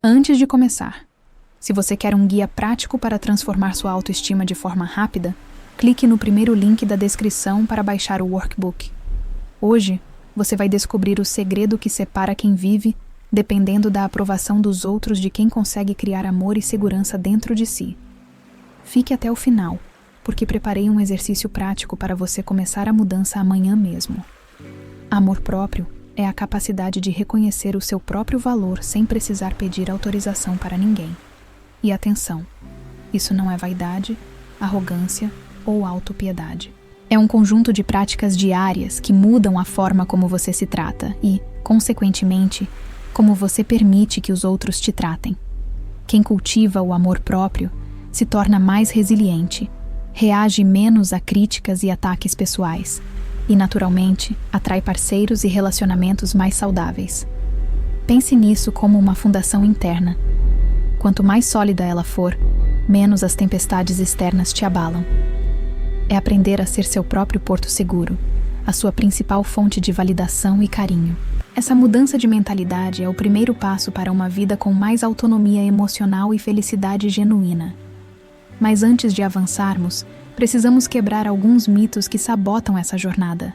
Antes de começar, se você quer um guia prático para transformar sua autoestima de forma rápida, clique no primeiro link da descrição para baixar o workbook. Hoje, você vai descobrir o segredo que separa quem vive, dependendo da aprovação dos outros, de quem consegue criar amor e segurança dentro de si. Fique até o final, porque preparei um exercício prático para você começar a mudança amanhã mesmo. Amor próprio é a capacidade de reconhecer o seu próprio valor sem precisar pedir autorização para ninguém. E atenção, isso não é vaidade, arrogância ou autopiedade. É um conjunto de práticas diárias que mudam a forma como você se trata e, consequentemente, como você permite que os outros te tratem. Quem cultiva o amor próprio se torna mais resiliente, reage menos a críticas e ataques pessoais e, naturalmente, atrai parceiros e relacionamentos mais saudáveis. Pense nisso como uma fundação interna. Quanto mais sólida ela for, menos as tempestades externas te abalam. É aprender a ser seu próprio porto seguro, a sua principal fonte de validação e carinho. Essa mudança de mentalidade é o primeiro passo para uma vida com mais autonomia emocional e felicidade genuína. Mas antes de avançarmos, precisamos quebrar alguns mitos que sabotam essa jornada.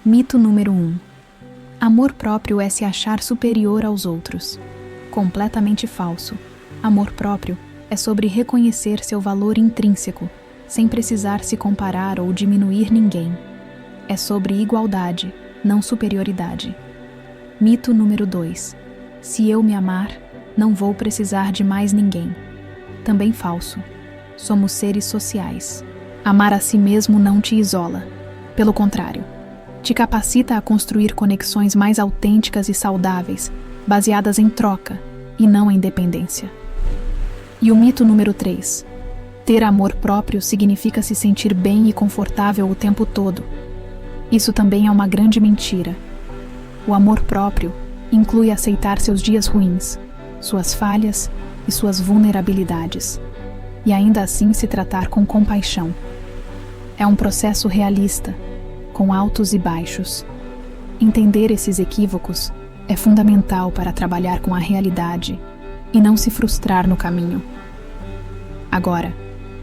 Mito número 1. Amor próprio é se achar superior aos outros. Completamente falso. Amor próprio é sobre reconhecer seu valor intrínseco, sem precisar se comparar ou diminuir ninguém. É sobre igualdade, não superioridade. Mito número 2. Se eu me amar, não vou precisar de mais ninguém. Também falso. Somos seres sociais. Amar a si mesmo não te isola. Pelo contrário, te capacita a construir conexões mais autênticas e saudáveis, baseadas em troca e não em dependência. E o mito número 3. Ter amor próprio significa se sentir bem e confortável o tempo todo. Isso também é uma grande mentira. O amor próprio inclui aceitar seus dias ruins, suas falhas e suas vulnerabilidades, e ainda assim se tratar com compaixão. É um processo realista, com altos e baixos. Entender esses equívocos é fundamental para trabalhar com a realidade e não se frustrar no caminho. Agora,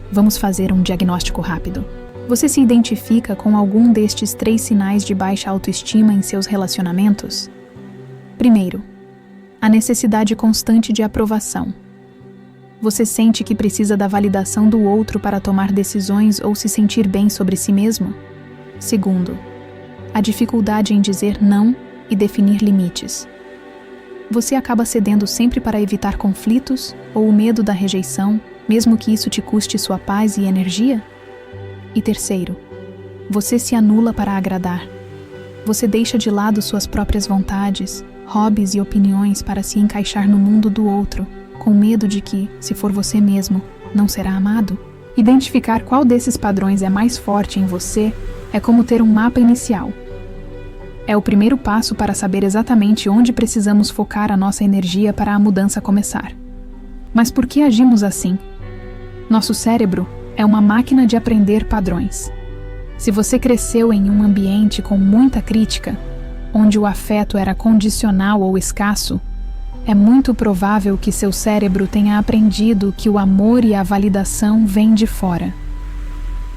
vamos fazer um diagnóstico rápido. Você se identifica com algum destes 3 sinais de baixa autoestima em seus relacionamentos? Primeiro, a necessidade constante de aprovação. Você sente que precisa da validação do outro para tomar decisões ou se sentir bem sobre si mesmo? Segundo, a dificuldade em dizer não e definir limites. Você acaba cedendo sempre para evitar conflitos ou o medo da rejeição, mesmo que isso te custe sua paz e energia? E terceiro, você se anula para agradar. Você deixa de lado suas próprias vontades, hobbies e opiniões para se encaixar no mundo do outro, com medo de que, se for você mesmo, não será amado? Identificar qual desses padrões é mais forte em você é como ter um mapa inicial. É o primeiro passo para saber exatamente onde precisamos focar a nossa energia para a mudança começar. Mas por que agimos assim? Nosso cérebro é uma máquina de aprender padrões. Se você cresceu em um ambiente com muita crítica, onde o afeto era condicional ou escasso, é muito provável que seu cérebro tenha aprendido que o amor e a validação vêm de fora.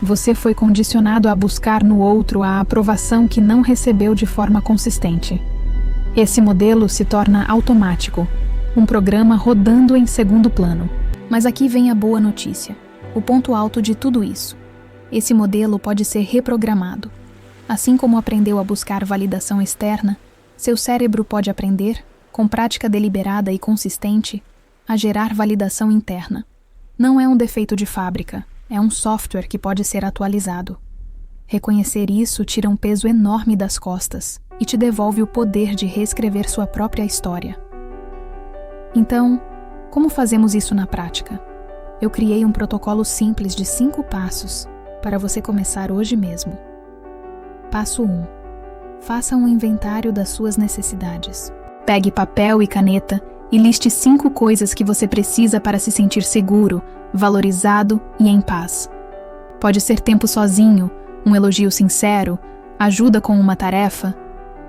Você foi condicionado a buscar no outro a aprovação que não recebeu de forma consistente. Esse modelo se torna automático, um programa rodando em segundo plano. Mas aqui vem a boa notícia, o ponto alto de tudo isso. Esse modelo pode ser reprogramado. Assim como aprendeu a buscar validação externa, seu cérebro pode aprender, com prática deliberada e consistente, a gerar validação interna. Não é um defeito de fábrica, é um software que pode ser atualizado. Reconhecer isso tira um peso enorme das costas e te devolve o poder de reescrever sua própria história. Então, como fazemos isso na prática? Eu criei um protocolo simples de 5 passos para você começar hoje mesmo. Passo 1. Faça um inventário das suas necessidades. Pegue papel e caneta e liste 5 coisas que você precisa para se sentir seguro, valorizado e em paz. Pode ser tempo sozinho, um elogio sincero, ajuda com uma tarefa,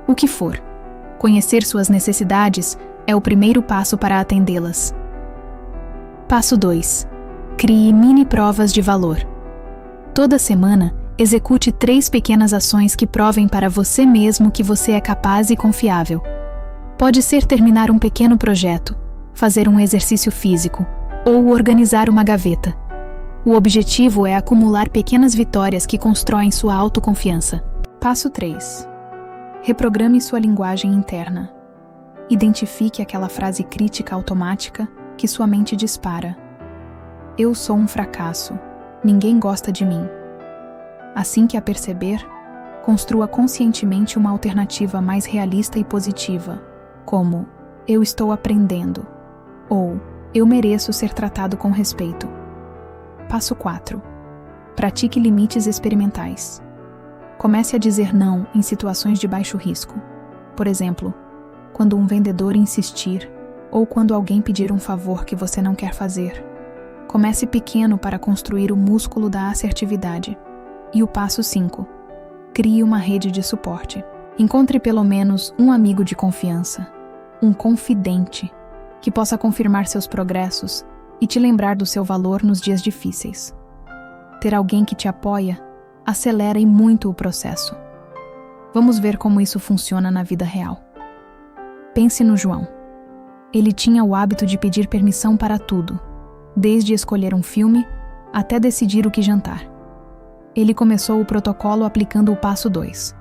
o que for. Conhecer suas necessidades é o primeiro passo para atendê-las. Passo 2. Crie mini provas de valor. Toda semana, execute 3 pequenas ações que provem para você mesmo que você é capaz e confiável. Pode ser terminar um pequeno projeto, fazer um exercício físico ou organizar uma gaveta. O objetivo é acumular pequenas vitórias que constroem sua autoconfiança. Passo 3. Reprograme sua linguagem interna. Identifique aquela frase crítica automática que sua mente dispara. Eu sou um fracasso. Ninguém gosta de mim. Assim que a perceber, construa conscientemente uma alternativa mais realista e positiva, como eu estou aprendendo ou eu mereço ser tratado com respeito. Passo 4. Pratique limites experimentais. Comece a dizer não em situações de baixo risco. Por exemplo, quando um vendedor insistir ou quando alguém pedir um favor que você não quer fazer. Comece pequeno para construir o músculo da assertividade. E o passo 5. Crie uma rede de suporte. Encontre pelo menos um amigo de confiança, um confidente, que possa confirmar seus progressos e te lembrar do seu valor nos dias difíceis. Ter alguém que te apoia acelera e muito o processo. Vamos ver como isso funciona na vida real. Pense no João. Ele tinha o hábito de pedir permissão para tudo, desde escolher um filme até decidir o que jantar. Ele começou o protocolo aplicando o passo 2.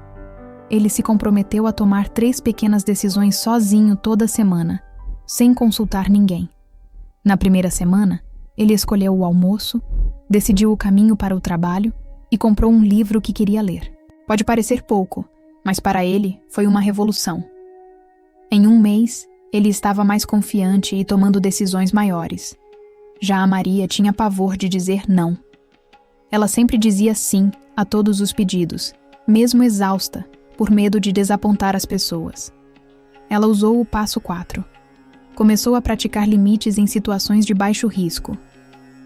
Ele se comprometeu a tomar 3 pequenas decisões sozinho toda semana, sem consultar ninguém. Na primeira semana, ele escolheu o almoço, decidiu o caminho para o trabalho e comprou um livro que queria ler. Pode parecer pouco, mas para ele foi uma revolução. Em um mês, ele estava mais confiante e tomando decisões maiores. Já a Maria tinha pavor de dizer não. Ela sempre dizia sim a todos os pedidos, mesmo exausta, por medo de desapontar as pessoas. Ela usou o passo 4. Começou a praticar limites em situações de baixo risco.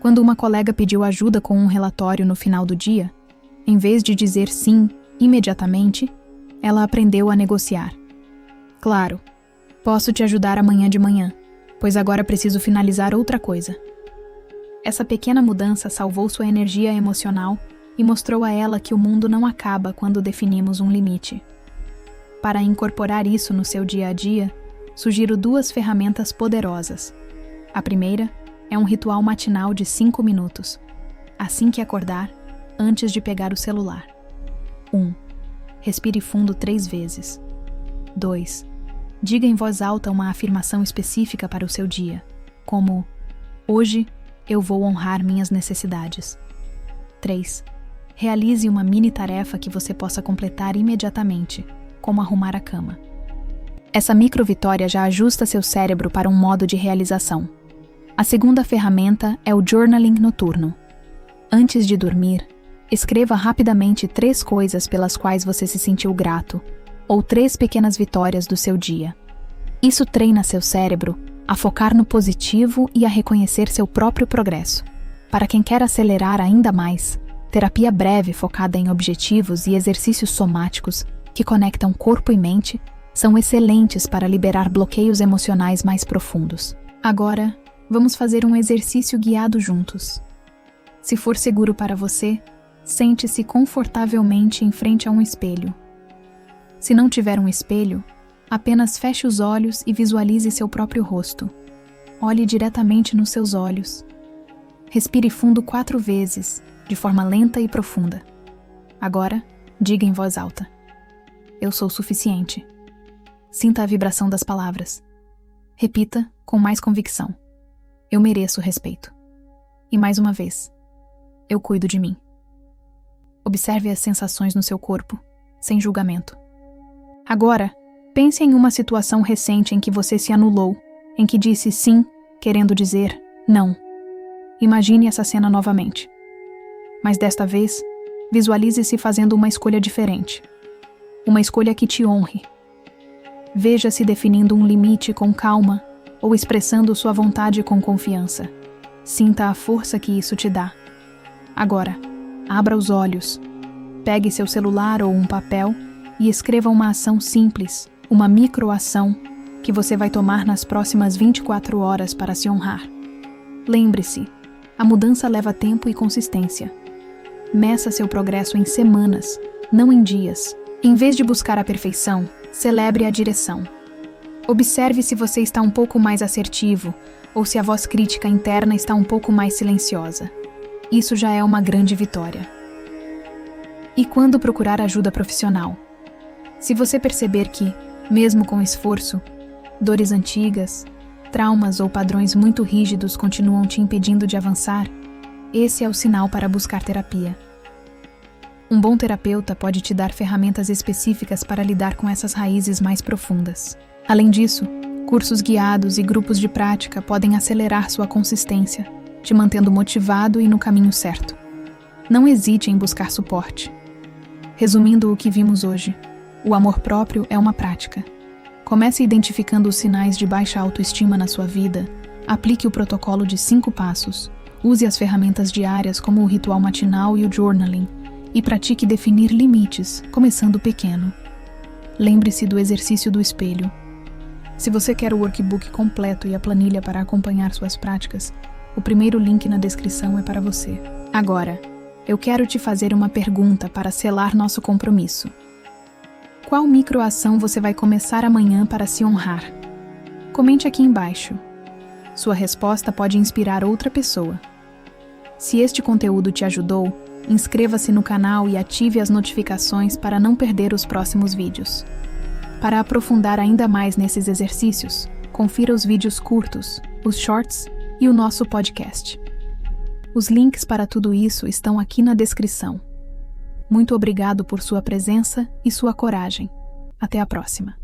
Quando uma colega pediu ajuda com um relatório no final do dia, em vez de dizer sim imediatamente, ela aprendeu a negociar. Claro, posso te ajudar amanhã de manhã, pois agora preciso finalizar outra coisa. Essa pequena mudança salvou sua energia emocional e mostrou a ela que o mundo não acaba quando definimos um limite. Para incorporar isso no seu dia a dia, sugiro 2 ferramentas poderosas. A primeira é um ritual matinal de 5 minutos, assim que acordar, antes de pegar o celular. 1. Respire fundo 3 vezes. 2. Diga em voz alta uma afirmação específica para o seu dia, como: hoje eu vou honrar minhas necessidades. 3. Realize uma mini tarefa que você possa completar imediatamente, como arrumar a cama. Essa micro-vitória já ajusta seu cérebro para um modo de realização. A segunda ferramenta é o journaling noturno. Antes de dormir, escreva rapidamente 3 coisas pelas quais você se sentiu grato, ou 3 pequenas vitórias do seu dia. Isso treina seu cérebro a focar no positivo e a reconhecer seu próprio progresso. Para quem quer acelerar ainda mais, terapia breve focada em objetivos e exercícios somáticos que conectam corpo e mente são excelentes para liberar bloqueios emocionais mais profundos. Agora, vamos fazer um exercício guiado juntos. Se for seguro para você, sente-se confortavelmente em frente a um espelho. Se não tiver um espelho, apenas feche os olhos e visualize seu próprio rosto. Olhe diretamente nos seus olhos. Respire fundo 4 vezes, de forma lenta e profunda. Agora, diga em voz alta: eu sou suficiente. Sinta a vibração das palavras. Repita com mais convicção: eu mereço respeito. E mais uma vez: eu cuido de mim. Observe as sensações no seu corpo, sem julgamento. Agora, pense em uma situação recente em que você se anulou, em que disse sim, querendo dizer não. Imagine essa cena novamente. Mas desta vez, visualize-se fazendo uma escolha diferente. Uma escolha que te honre. Veja-se definindo um limite com calma ou expressando sua vontade com confiança. Sinta a força que isso te dá. Agora, abra os olhos. Pegue seu celular ou um papel e escreva uma ação simples, uma microação, que você vai tomar nas próximas 24 horas para se honrar. Lembre-se, a mudança leva tempo e consistência. Meça seu progresso em semanas, não em dias. Em vez de buscar a perfeição, celebre a direção. Observe se você está um pouco mais assertivo ou se a voz crítica interna está um pouco mais silenciosa. Isso já é uma grande vitória. E quando procurar ajuda profissional? Se você perceber que, mesmo com esforço, dores antigas, traumas ou padrões muito rígidos continuam te impedindo de avançar, esse é o sinal para buscar terapia. Um bom terapeuta pode te dar ferramentas específicas para lidar com essas raízes mais profundas. Além disso, cursos guiados e grupos de prática podem acelerar sua consistência, te mantendo motivado e no caminho certo. Não hesite em buscar suporte. Resumindo o que vimos hoje, o amor próprio é uma prática. Comece identificando os sinais de baixa autoestima na sua vida, aplique o protocolo de 5 passos, use as ferramentas diárias como o ritual matinal e o journaling, e pratique definir limites, começando pequeno. Lembre-se do exercício do espelho. Se você quer o workbook completo e a planilha para acompanhar suas práticas, o primeiro link na descrição é para você. Agora, eu quero te fazer uma pergunta para selar nosso compromisso. Qual microação você vai começar amanhã para se honrar? Comente aqui embaixo. Sua resposta pode inspirar outra pessoa. Se este conteúdo te ajudou, inscreva-se no canal e ative as notificações para não perder os próximos vídeos. Para aprofundar ainda mais nesses exercícios, confira os vídeos curtos, os shorts e o nosso podcast. Os links para tudo isso estão aqui na descrição. Muito obrigado por sua presença e sua coragem. Até a próxima.